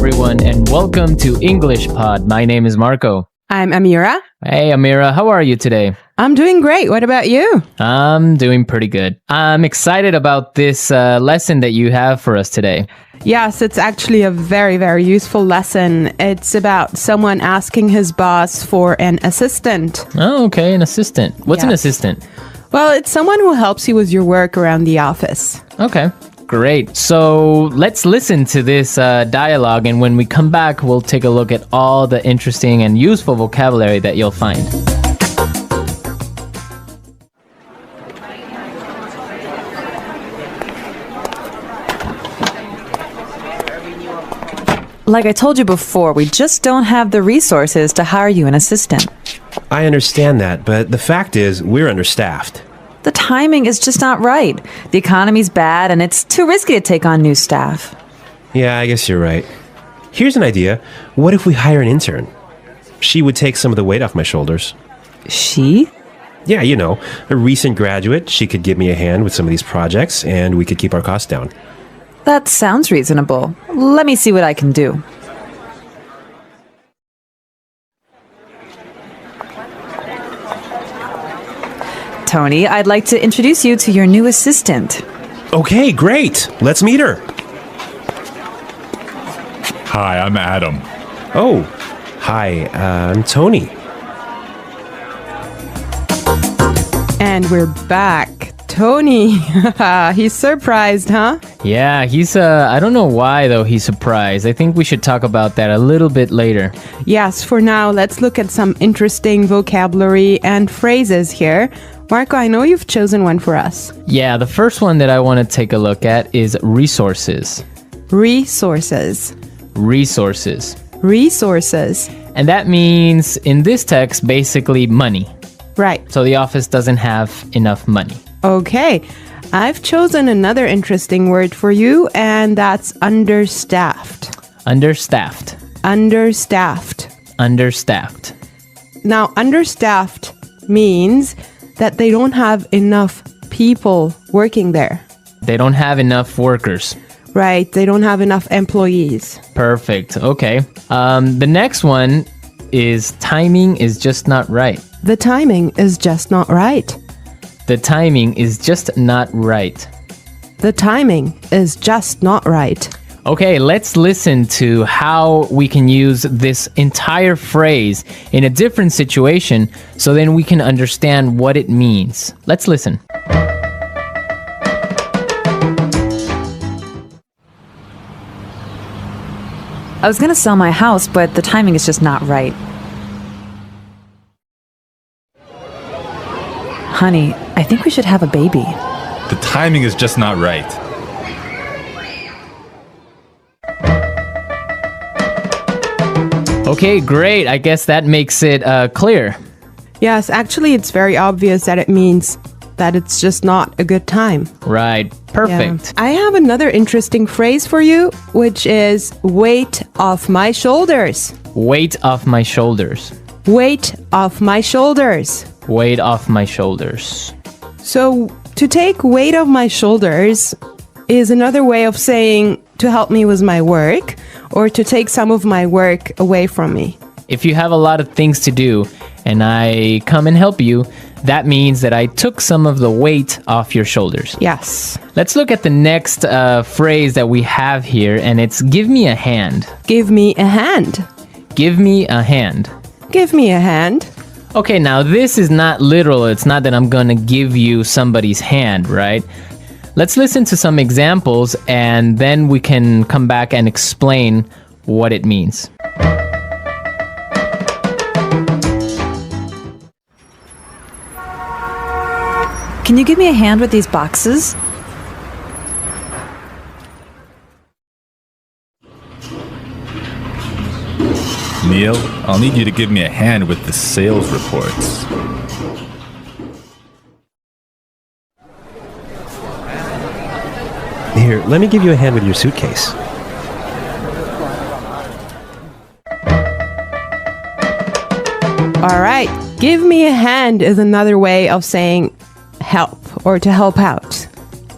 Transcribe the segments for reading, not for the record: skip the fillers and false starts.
everyone, and welcome to English Pod. My name is Marco. I'm Amira. Hey, Amira, how are you today? I'm doing great. What about you? I'm doing pretty good. I'm excited about this lesson that you have for us today. Yes, it's actually a very, very useful lesson. It's about someone asking his boss for an assistant. Oh, okay, an assistant. What's an assistant? Well, it's someone who helps you with your work around the office. Okay, great. So let's listen to this dialogue, and when we come back, we'll take a look at all the interesting and useful vocabulary that you'll find. Like I told you before, we just don't have the resources to hire you an assistant. I understand that, but the fact is, we're understaffed. The timing is just not right. The economy's bad, and it's too risky to take on new staff. Yeah, I guess you're right. Here's an idea. What if we hire an intern? She would take some of the weight off my shoulders. She? Yeah, you know, a recent graduate. She could give me a hand with some of these projects, and we could keep our costs down. That sounds reasonable. Let me see what I can do. Tony, I'd like to introduce you to your new assistant. Okay, great. Let's meet her. Hi, I'm Adam. Oh, hi, I'm Tony. And we're back. Tony, he's surprised, huh? Yeah, he's, I don't know why though he's surprised. I think we should talk about that a little bit later. Yes, for now, let's look at some interesting vocabulary and phrases here. Marco, I know you've chosen one for us. Yeah, the first one that I want to take a look at is resources. Resources. Resources. Resources. And that means, in this text, basically money. Right. So the office doesn't have enough money. Okay. I've chosen another interesting word for you, and that's understaffed. Understaffed. Understaffed. Understaffed. Now, understaffed means that they don't have enough people working there. They don't have enough workers. Right. They don't have enough employees. Perfect. Okay. The next one is timing is just not right. The timing is just not right. The timing is just not right. The timing is just not right. Okay, let's listen to how we can use this entire phrase in a different situation so then we can understand what it means. Let's listen. I was going to sell my house, but the timing is just not right. Honey, I think we should have a baby. The timing is just not right. Okay, great. I guess that makes it clear. Yes, actually, it's very obvious that it means that it's just not a good time. Right. Perfect. Yeah. I have another interesting phrase for you, which is weight off my shoulders. Weight off my shoulders. Weight off my shoulders. Weight off my shoulders. So, to take weight off my shoulders is another way of saying to help me with my work or to take some of my work away from me. If you have a lot of things to do and I come and help you, that means that I took some of the weight off your shoulders. Yes. Let's look at the next phrase that we have here, and it's give me a hand. Give me a hand. Give me a hand. Give me a hand. Okay, now this is not literal. It's not that I'm gonna give you somebody's hand, right? Let's listen to some examples and then we can come back and explain what it means. Can you give me a hand with these boxes? Neil, I'll need you to give me a hand with the sales reports. Here, let me give you a hand with your suitcase. All right. Give me a hand is another way of saying help or to help out.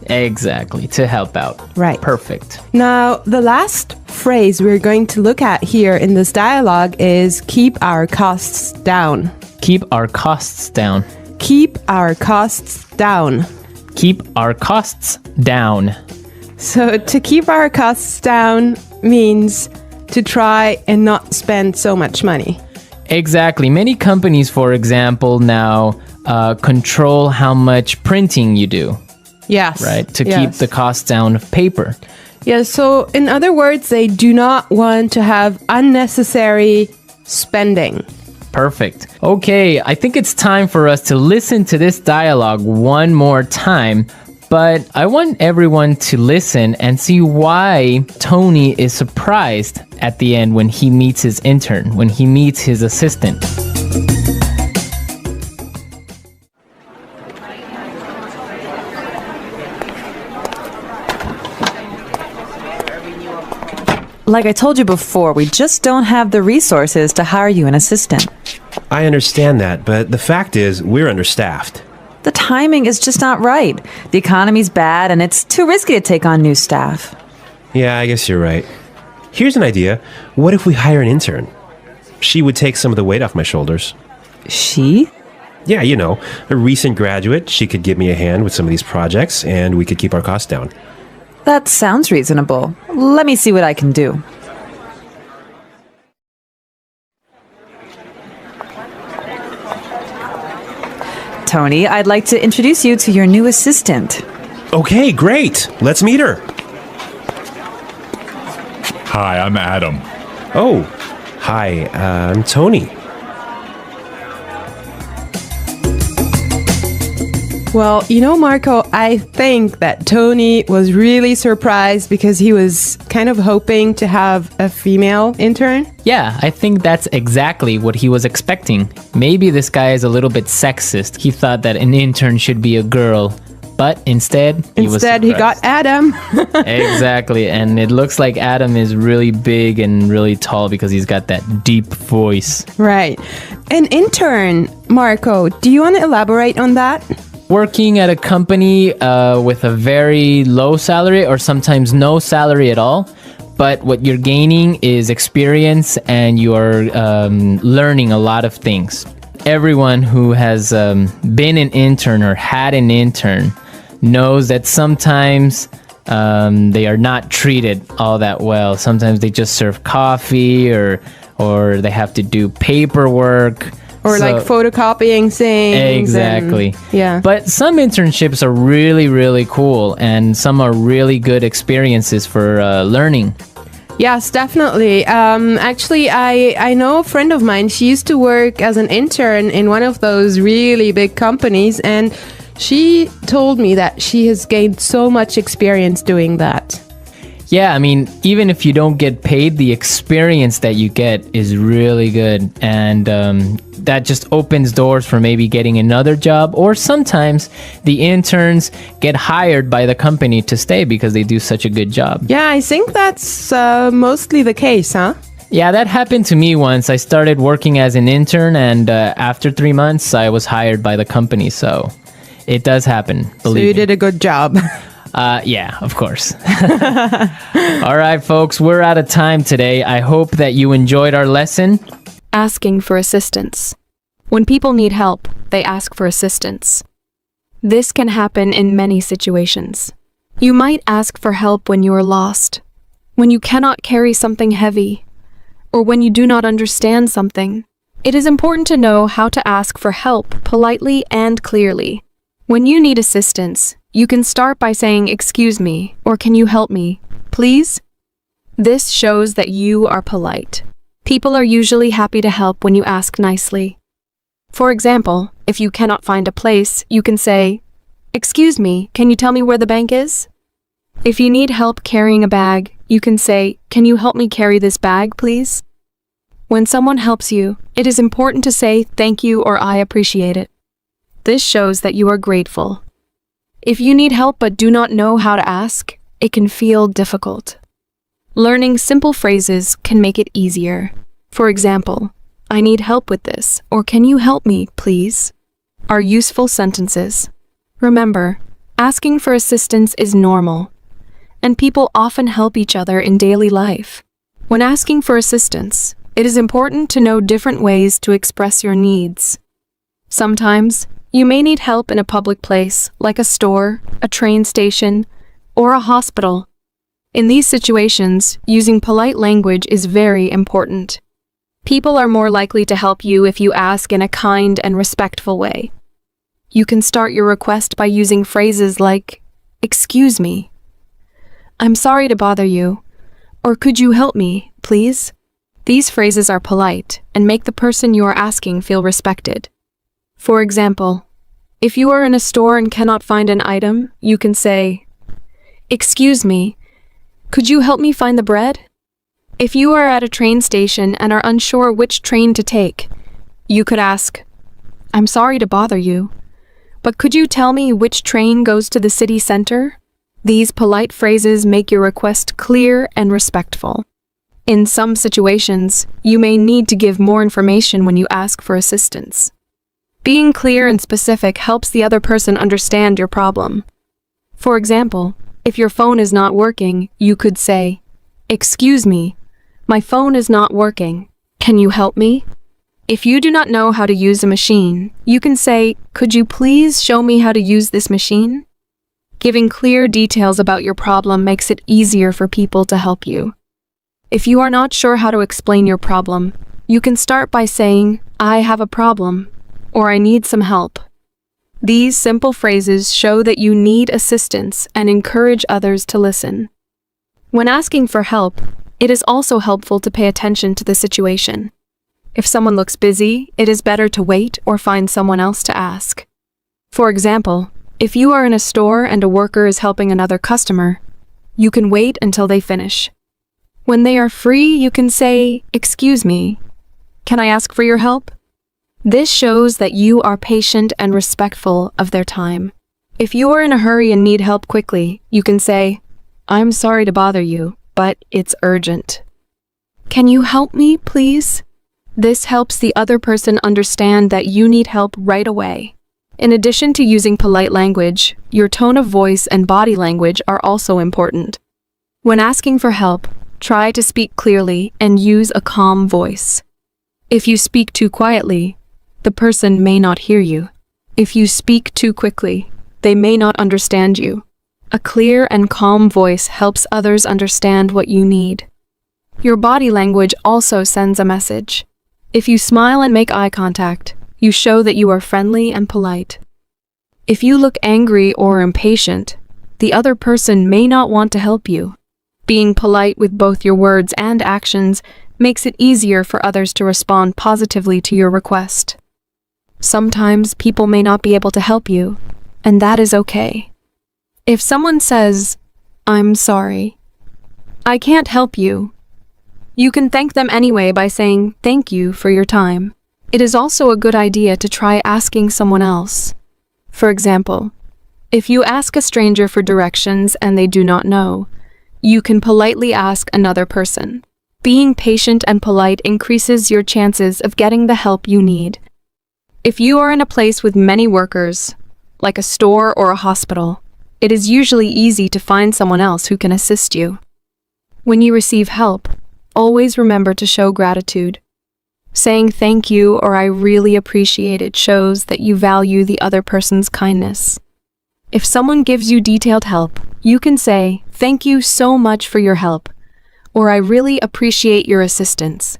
Exactly, to help out. Right. Perfect. Now, the last phrase we're going to look at here in this dialogue is keep our costs down. Keep our costs down. Keep our costs down. Keep our costs down. So to keep our costs down means to try and not spend so much money. Exactly. Many companies, for example, now control how much printing you do, Yes. right? To Yes. keep the cost down of paper. Yeah, so in other words, they do not want to have unnecessary spending. Perfect. Okay, I think it's time for us to listen to this dialogue one more time. But I want everyone to listen and see why Tony is surprised at the end when he meets his intern, when he meets his assistant. Like I told you before, we just don't have the resources to hire you an assistant. I understand that, but the fact is, we're understaffed. The timing is just not right. The economy's bad, and it's too risky to take on new staff. Yeah, I guess you're right. Here's an idea. What if we hire an intern? She would take some of the weight off my shoulders. She? Yeah, you know, a recent graduate. She could give me a hand with some of these projects, and we could keep our costs down. That sounds reasonable. Let me see what I can do. Tony, I'd like to introduce you to your new assistant. Okay, great. Let's meet her. Hi, I'm Adam. Oh, hi, I'm Tony. Well, you know, Marco, I think that Tony was really surprised because he was kind of hoping to have a female intern. Yeah, I think that's exactly what he was expecting. Maybe this guy is a little bit sexist. He thought that an intern should be a girl, but instead he got Adam. Exactly, and it looks like Adam is really big and really tall because he's got that deep voice. Right. An intern, Marco, do you want to elaborate on that? Working at a company with a very low salary or sometimes no salary at all, but what you're gaining is experience and you're learning a lot of things. Everyone who has been an intern or had an intern knows that sometimes they are not treated all that well. Sometimes they just serve coffee or they have to do paperwork. Or like photocopying things. Exactly. Yeah. But some internships are really, really cool, and some are really good experiences for learning. Yes, definitely. Actually, I know a friend of mine. She used to work as an intern in one of those really big companies, and she told me that she has gained so much experience doing that. Yeah, I mean, even if you don't get paid, the experience that you get is really good. And that just opens doors for maybe getting another job. Or sometimes the interns get hired by the company to stay because they do such a good job. Yeah, I think that's mostly the case, huh? Yeah, that happened to me once. I started working as an intern, and after 3 months, I was hired by the company. So it does happen. So you did a good job. Yeah, of course. All right, folks, we're out of time today. I hope that you enjoyed our lesson. Asking for assistance. When people need help, they ask for assistance. This can happen in many situations. You might ask for help when you are lost, when you cannot carry something heavy, or when you do not understand something. It is important to know how to ask for help politely and clearly. When you need assistance, you can start by saying, "Excuse me," or "Can you help me, please?" This shows that you are polite. People are usually happy to help when you ask nicely. For example, if you cannot find a place, you can say, "Excuse me, can you tell me where the bank is?" If you need help carrying a bag, you can say, "Can you help me carry this bag, please?" When someone helps you, it is important to say thank you or I appreciate it. This shows that you are grateful. If you need help but do not know how to ask, it can feel difficult. Learning simple phrases can make it easier. For example, "I need help with this," or "Can you help me, please?" are useful sentences. Remember, Asking for assistance is normal, and people often help each other in daily life. When asking for assistance, it is important to know different ways to express your needs. Sometimes, you may need help in a public place, like a store, a train station, or a hospital. In these situations, using polite language is very important. People are more likely to help you if you ask in a kind and respectful way. You can start your request by using phrases like, "Excuse me," "I'm sorry to bother you," or "Could you help me, please?" These phrases are polite and make the person you are asking feel respected. For example, if you are in a store and cannot find an item, you can say, "Excuse me, could you help me find the bread?" If you are at a train station and are unsure which train to take, you could ask, "I'm sorry to bother you, but could you tell me which train goes to the city center?" These polite phrases make your request clear and respectful. In some situations, you may need to give more information when you ask for assistance. Being clear and specific helps the other person understand your problem. For example, if your phone is not working, you could say, "Excuse me, my phone is not working. Can you help me?" If you do not know how to use a machine, you can say, "Could you please show me how to use this machine?" Giving clear details about your problem makes it easier for people to help you. If you are not sure how to explain your problem, you can start by saying, "I have a problem," or "I need some help." These simple phrases show that you need assistance and encourage others to listen. When asking for help, it is also helpful to pay attention to the situation. If someone looks busy, it is better to wait or find someone else to ask. For example, if you are in a store and a worker is helping another customer, you can wait until they finish. When they are free, you can say, "Excuse me, can I ask for your help?" This shows that you are patient and respectful of their time. If you are in a hurry and need help quickly, you can say, "I'm sorry to bother you, but it's urgent. Can you help me, please?" This helps the other person understand that you need help right away. In addition to using polite language, your tone of voice and body language are also important. When asking for help, try to speak clearly and use a calm voice. If you speak too quietly, the person may not hear you. If you speak too quickly, they may not understand you. A clear and calm voice helps others understand what you need. Your body language also sends a message. If you smile and make eye contact, you show that you are friendly and polite. If you look angry or impatient, the other person may not want to help you. Being polite with both your words and actions makes it easier for others to respond positively to your request. Sometimes people may not be able to help you, and that is okay. If someone says, "I'm sorry, I can't help you," you can thank them anyway by saying, "Thank you for your time." It is also a good idea to try asking someone else. For example, if you ask a stranger for directions and they do not know, you can politely ask another person. Being patient and polite increases your chances of getting the help you need. If you are in a place with many workers, like a store or a hospital, it is usually easy to find someone else who can assist you. When you receive help, always remember to show gratitude. Saying thank you or "I really appreciate it" shows that you value the other person's kindness. If someone gives you detailed help, you can say, "Thank you so much for your help," or "I really appreciate your assistance."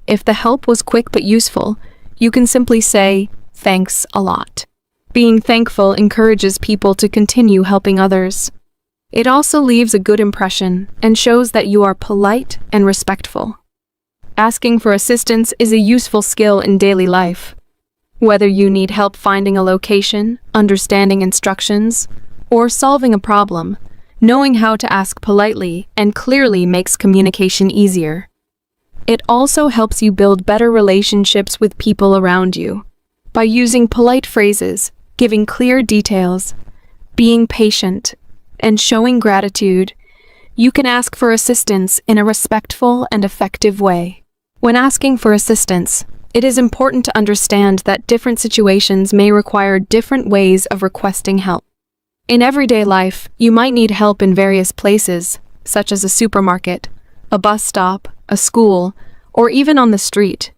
If the help was quick but useful, you can simply say, "Thanks a lot." Being thankful encourages people to continue helping others. It also leaves a good impression and shows that you are polite and respectful. Asking for assistance is a useful skill in daily life. Whether you need help finding a location, understanding instructions, or solving a problem, knowing how to ask politely and clearly makes communication easier. It also helps you build better relationships with people around you. By using polite phrases, giving clear details, being patient, and showing gratitude, you can ask for assistance in a respectful and effective way. When asking for assistance, it is important to understand that different situations may require different ways of requesting help. In everyday life, you might need help in various places, such as a supermarket, a bus stop, a school, or even on the street.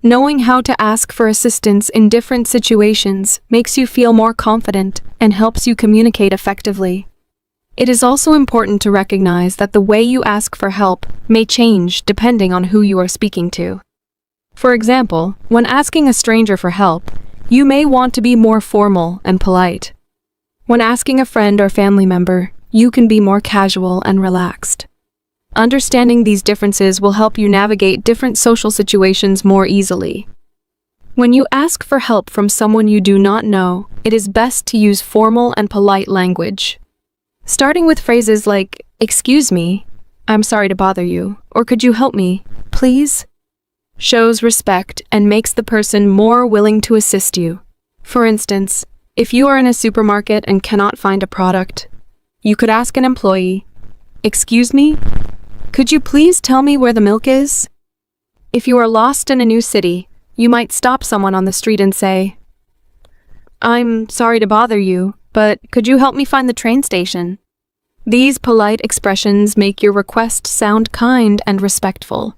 Knowing how to ask for assistance in different situations makes you feel more confident and helps you communicate effectively. It is also important to recognize that the way you ask for help may change depending on who you are speaking to. For example, when asking a stranger for help, you may want to be more formal and polite. When asking a friend or family member, you can be more casual and relaxed. Understanding these differences will help you navigate different social situations more easily. When you ask for help from someone you do not know, it is best to use formal and polite language. Starting with phrases like, "Excuse me, I'm sorry to bother you," or "Could you help me, please?" shows respect and makes the person more willing to assist you. For instance, if you are in a supermarket and cannot find a product, you could ask an employee, "Excuse me, could you please tell me where the milk is?" If you are lost in a new city, you might stop someone on the street and say, "I'm sorry to bother you, but could you help me find the train station?" These polite expressions make your request sound kind and respectful,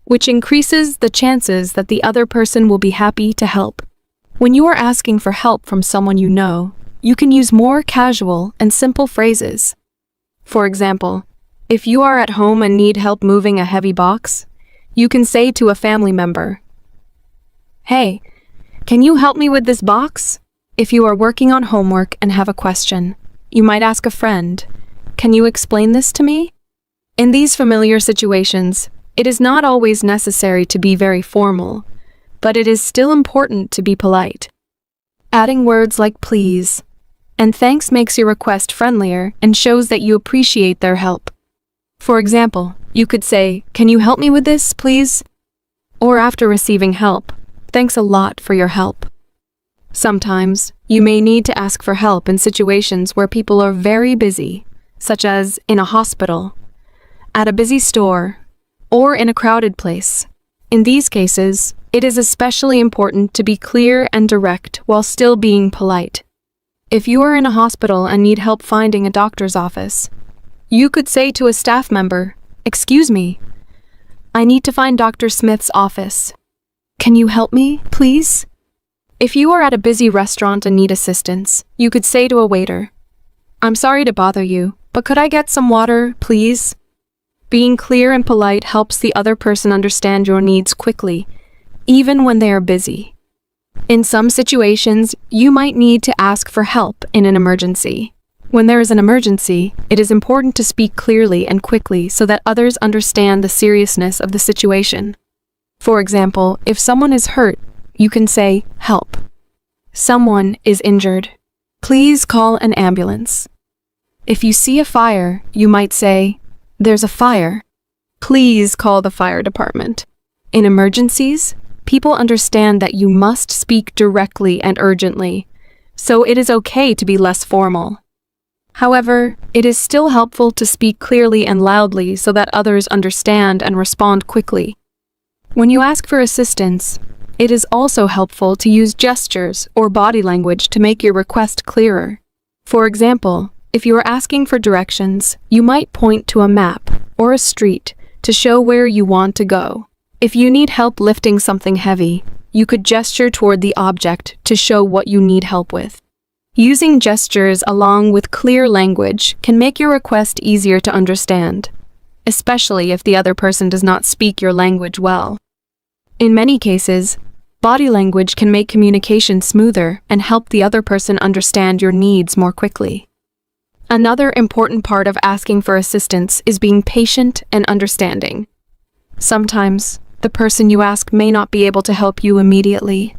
which increases the chances that the other person will be happy to help. When you are asking for help from someone you know, you can use more casual and simple phrases. For example, if you are at home and need help moving a heavy box, you can say to a family member, "Hey, can you help me with this box?" If you are working on homework and have a question, you might ask a friend, "Can you explain this to me?" In these familiar situations, it is not always necessary to be very formal, but it is still important to be polite. Adding words like "please" and "thanks" makes your request friendlier and shows that you appreciate their help. For example, you could say, "Can you help me with this, please?" Or after receiving help, "Thanks a lot for your help." Sometimes, you may need to ask for help in situations where people are very busy, such as in a hospital, at a busy store, or in a crowded place. In these cases, it is especially important to be clear and direct while still being polite. If you are in a hospital and need help finding a doctor's office, you could say to a staff member, "Excuse me, I need to find Dr. Smith's office. Can you help me, please?" If you are at a busy restaurant and need assistance, you could say to a waiter, "I'm sorry to bother you, but could I get some water, please?" Being clear and polite helps the other person understand your needs quickly, even when they are busy. In some situations, you might need to ask for help in an emergency. When there is an emergency, it is important to speak clearly and quickly so that others understand the seriousness of the situation. For example, if someone is hurt, you can say, "Help. Someone is injured. Please call an ambulance." If you see a fire, you might say, "There's a fire. Please call the fire department." In emergencies, people understand that you must speak directly and urgently, so it is okay to be less formal. However, it is still helpful to speak clearly and loudly so that others understand and respond quickly. When you ask for assistance, it is also helpful to use gestures or body language to make your request clearer. For example, if you are asking for directions, you might point to a map or a street to show where you want to go. If you need help lifting something heavy, you could gesture toward the object to show what you need help with. Using gestures along with clear language can make your request easier to understand, especially if the other person does not speak your language well. In many cases, body language can make communication smoother and help the other person understand your needs more quickly. Another important part of asking for assistance is being patient and understanding. Sometimes, the person you ask may not be able to help you immediately.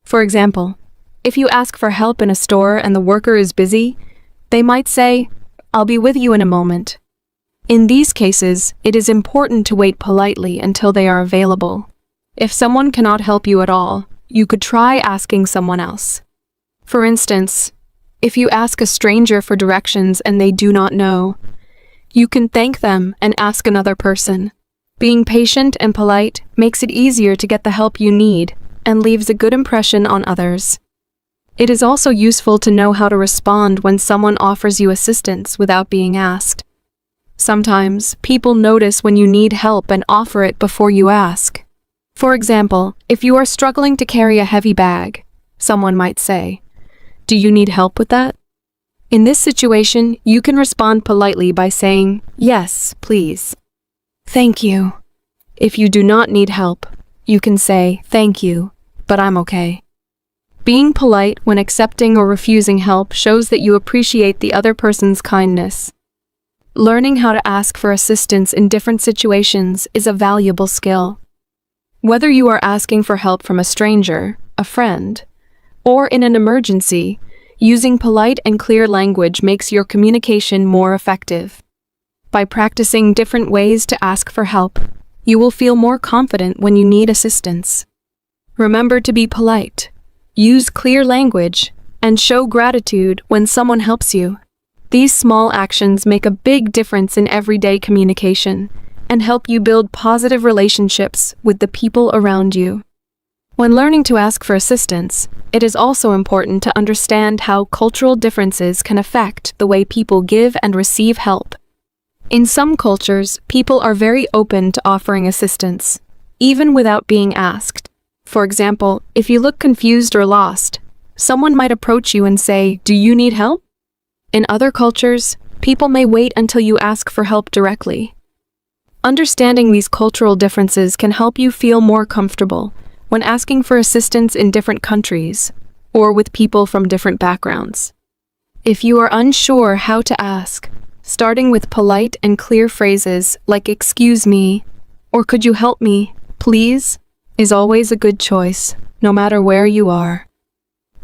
For example, if you ask for help in a store and the worker is busy, they might say, "I'll be with you in a moment." In these cases, it is important to wait politely until they are available. If someone cannot help you at all, you could try asking someone else. For instance, if you ask a stranger for directions and they do not know, you can thank them and ask another person. Being patient and polite makes it easier to get the help you need and leaves a good impression on others. It is also useful to know how to respond when someone offers you assistance without being asked. Sometimes, people notice when you need help and offer it before you ask. For example, if you are struggling to carry a heavy bag, someone might say, "Do you need help with that?" In this situation, you can respond politely by saying, "Yes, please." "Thank you." If you do not need help, you can say, "Thank you, but I'm okay." Being polite when accepting or refusing help shows that you appreciate the other person's kindness. Learning how to ask for assistance in different situations is a valuable skill. Whether you are asking for help from a stranger, a friend, or in an emergency, using polite and clear language makes your communication more effective. By practicing different ways to ask for help, you will feel more confident when you need assistance. Remember to be polite, use clear language, and show gratitude when someone helps you. These small actions make a big difference in everyday communication and help you build positive relationships with the people around you. When learning to ask for assistance, it is also important to understand how cultural differences can affect the way people give and receive help. In some cultures, people are very open to offering assistance, even without being asked. For example, if you look confused or lost, someone might approach you and say, "Do you need help?" In other cultures, people may wait until you ask for help directly. Understanding these cultural differences can help you feel more comfortable when asking for assistance in different countries or with people from different backgrounds. If you are unsure how to ask, starting with polite and clear phrases like "excuse me" or "could you help me, please," is always a good choice, no matter where you are.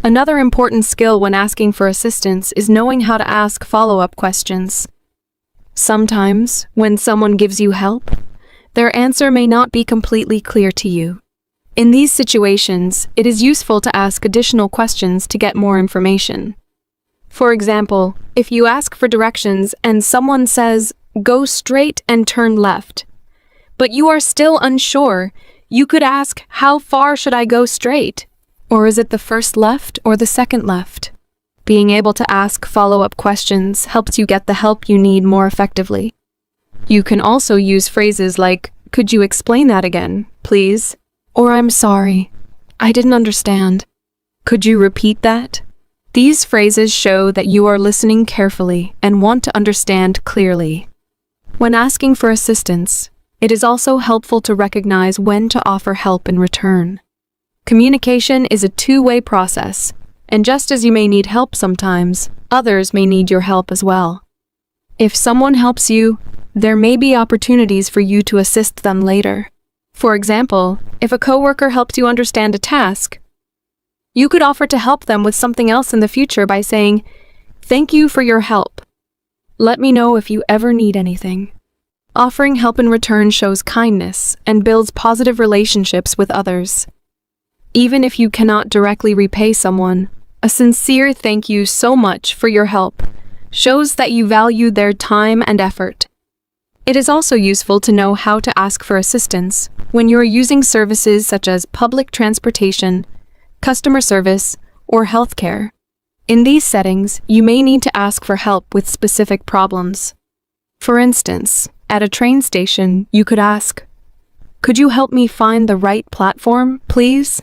Another important skill when asking for assistance is knowing how to ask follow-up questions. Sometimes, when someone gives you help, their answer may not be completely clear to you. In these situations, it is useful to ask additional questions to get more information. For example, if you ask for directions and someone says, "Go straight and turn left," but you are still unsure, you could ask, "How far should I go straight?" Or is it the first left or the second left? Being able to ask follow-up questions helps you get the help you need more effectively. You can also use phrases like, "Could you explain that again, please?" Or "I'm sorry, I didn't understand. Could you repeat that?" These phrases show that you are listening carefully and want to understand clearly. When asking for assistance, it is also helpful to recognize when to offer help in return. Communication is a two-way process, and just as you may need help sometimes, others may need your help as well. If someone helps you, there may be opportunities for you to assist them later. For example, if a coworker helps you understand a task, you could offer to help them with something else in the future by saying, "Thank you for your help. Let me know if you ever need anything." Offering help in return shows kindness and builds positive relationships with others. Even if you cannot directly repay someone, a sincere "thank you so much for your help" shows that you value their time and effort. It is also useful to know how to ask for assistance when you are using services such as public transportation, customer service, or healthcare. In these settings, you may need to ask for help with specific problems. For instance, at a train station, you could ask, "Could you help me find the right platform, please?"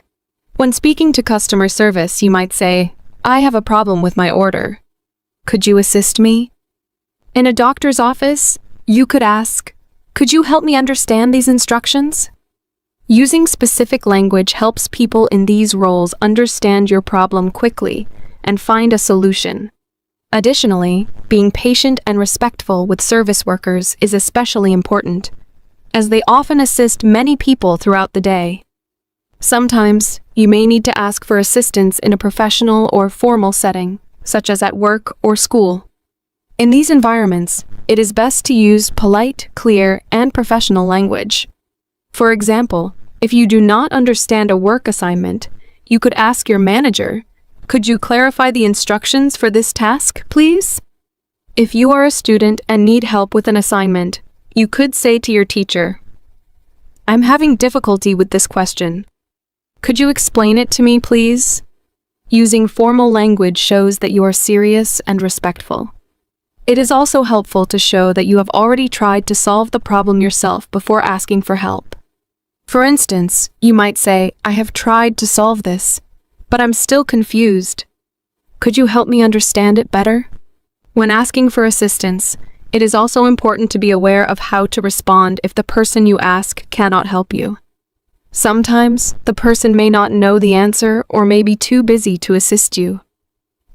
When speaking to customer service, you might say, "I have a problem with my order. Could you assist me?" In a doctor's office, you could ask, "Could you help me understand these instructions?" Using specific language helps people in these roles understand your problem quickly and find a solution. Additionally, being patient and respectful with service workers is especially important, as they often assist many people throughout the day. Sometimes, you may need to ask for assistance in a professional or formal setting, such as at work or school. In these environments, it is best to use polite, clear, and professional language. For example, if you do not understand a work assignment, you could ask your manager, "Could you clarify the instructions for this task, please?" If you are a student and need help with an assignment, you could say to your teacher, "I'm having difficulty with this question. Could you explain it to me, please?" Using formal language shows that you are serious and respectful. It is also helpful to show that you have already tried to solve the problem yourself before asking for help. For instance, you might say, "I have tried to solve this, but I'm still confused. Could you help me understand it better?" When asking for assistance, it is also important to be aware of how to respond if the person you ask cannot help you. Sometimes, the person may not know the answer or may be too busy to assist you.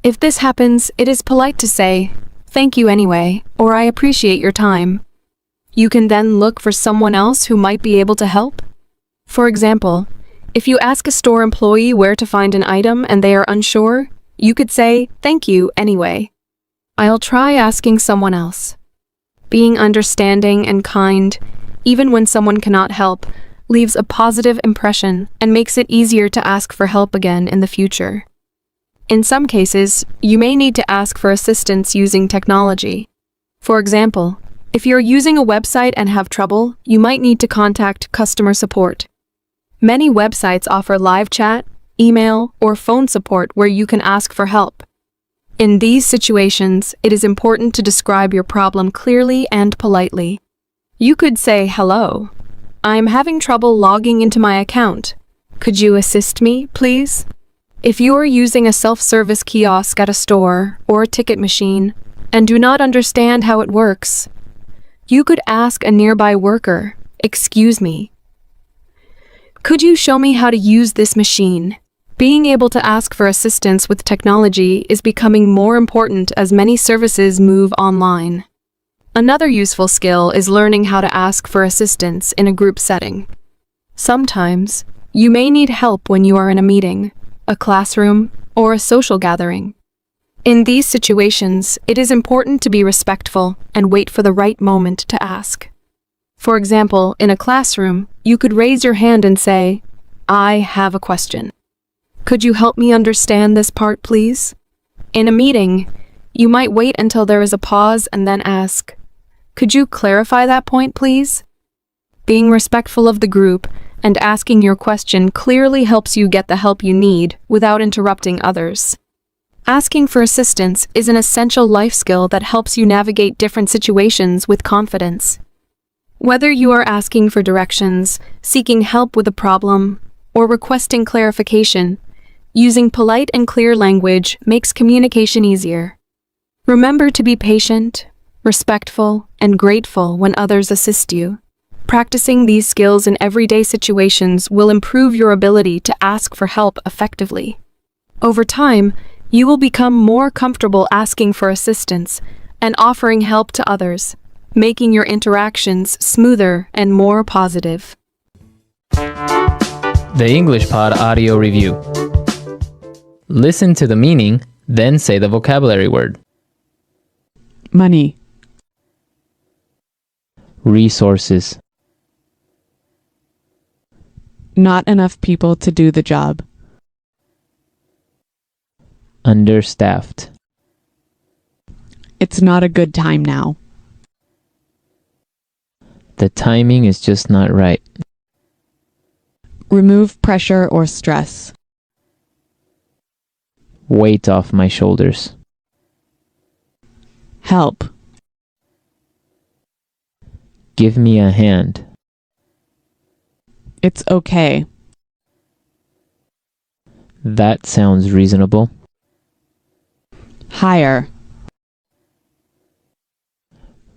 If this happens, it is polite to say, "Thank you anyway," or "I appreciate your time." You can then look for someone else who might be able to help. For example, if you ask a store employee where to find an item and they are unsure, you could say, "Thank you anyway. I'll try asking someone else." Being understanding and kind, even when someone cannot help, leaves a positive impression and makes it easier to ask for help again in the future. In some cases, you may need to ask for assistance using technology. For example, if you're using a website and have trouble, you might need to contact customer support. Many websites offer live chat, email, or phone support where you can ask for help. In these situations, it is important to describe your problem clearly and politely. You could say, "Hello, I'm having trouble logging into my account. Could you assist me, please?" If you are using a self-service kiosk at a store or a ticket machine and do not understand how it works, you could ask a nearby worker, "Excuse me, could you show me how to use this machine?" Being able to ask for assistance with technology is becoming more important as many services move online. Another useful skill is learning how to ask for assistance in a group setting. Sometimes, you may need help when you are in a meeting, a classroom, or a social gathering. In these situations, it is important to be respectful and wait for the right moment to ask. For example, in a classroom, you could raise your hand and say, "I have a question. Could you help me understand this part, please?" In a meeting, you might wait until there is a pause and then ask, "Could you clarify that point, please?" Being respectful of the group and asking your question clearly helps you get the help you need without interrupting others. Asking for assistance is an essential life skill that helps you navigate different situations with confidence. Whether you are asking for directions, seeking help with a problem, or requesting clarification, using polite and clear language makes communication easier. Remember to be patient, respectful, and grateful when others assist you. Practicing these skills in everyday situations will improve your ability to ask for help effectively. Over time, you will become more comfortable asking for assistance and offering help to others, making your interactions smoother and more positive. The English Pod Audio Review. Listen to the meaning, then say the vocabulary word. Money. Resources. Not enough people to do the job. Understaffed. It's not a good time now. The timing is just not right. Remove pressure or stress. Weight off my shoulders. Help. Give me a hand. It's okay. That sounds reasonable. Hire.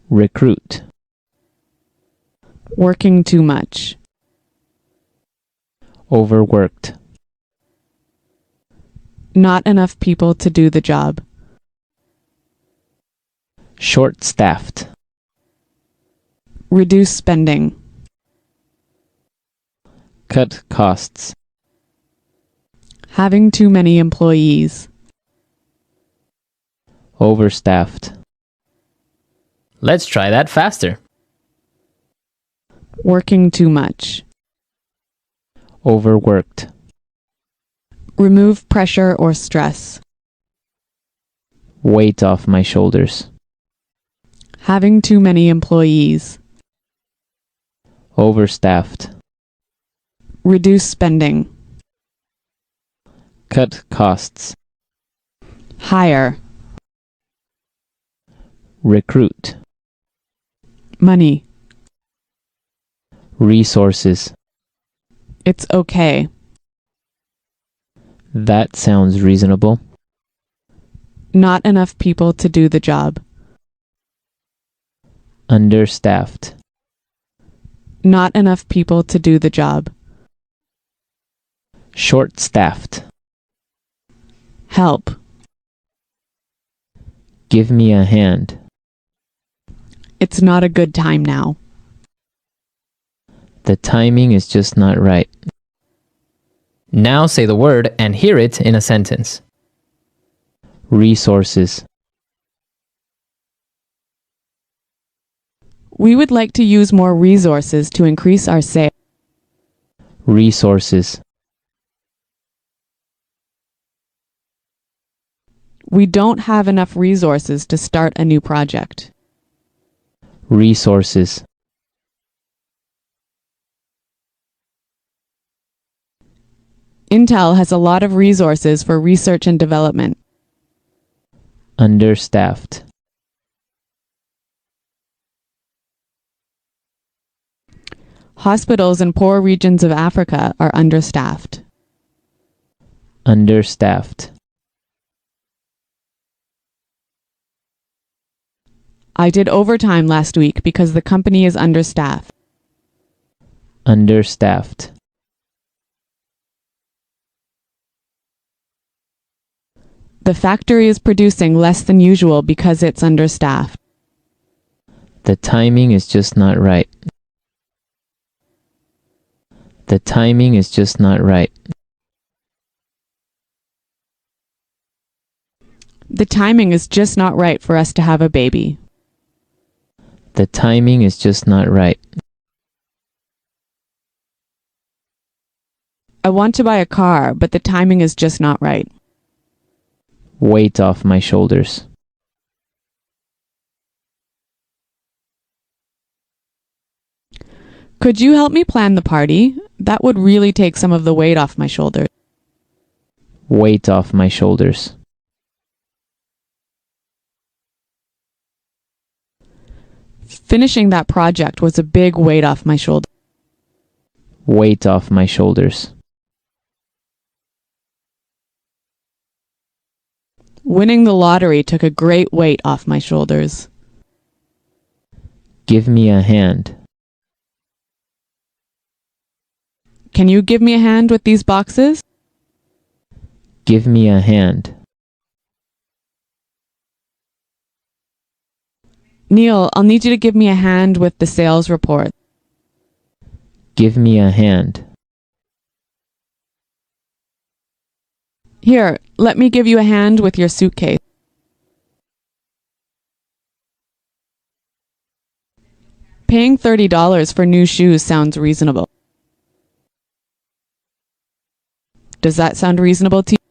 Recruit. Working too much. Overworked. Not enough people to do the job. Short-staffed. Reduce spending. Cut costs. Having too many employees. Overstaffed. Let's try that faster. Working too much. Overworked. Remove pressure or stress. Weight off my shoulders. Having too many employees. Overstaffed. Reduce spending. Cut costs. Hire. Recruit. Money. Resources. It's okay. That sounds reasonable. Not enough people to do the job. Understaffed. Not enough people to do the job. Short-staffed. Help. Give me a hand. It's not a good time now. The timing is just not right. Now say the word and hear it in a sentence. Resources. We would like to use more resources to increase our sales. Resources. We don't have enough resources to start a new project. Resources. Intel has a lot of resources for research and development. Understaffed. Hospitals in poor regions of Africa are understaffed. Understaffed. I did overtime last week because the company is understaffed. Understaffed. The factory is producing less than usual because it's understaffed. The timing is just not right. The timing is just not right. The timing is just not right for us to have a baby. The timing is just not right. I want to buy a car, but the timing is just not right. Weight off my shoulders. Could you help me plan the party? That would really take some of the weight off my shoulders. Weight off my shoulders. Finishing that project was a big weight off my shoulders. Weight off my shoulders. Winning the lottery took a great weight off my shoulders. Give me a hand. Can you give me a hand with these boxes? Give me a hand. Neil, I'll need you to give me a hand with the sales report. Give me a hand. Here, let me give you a hand with your suitcase. Paying $30 for new shoes sounds reasonable. Does that sound reasonable to you?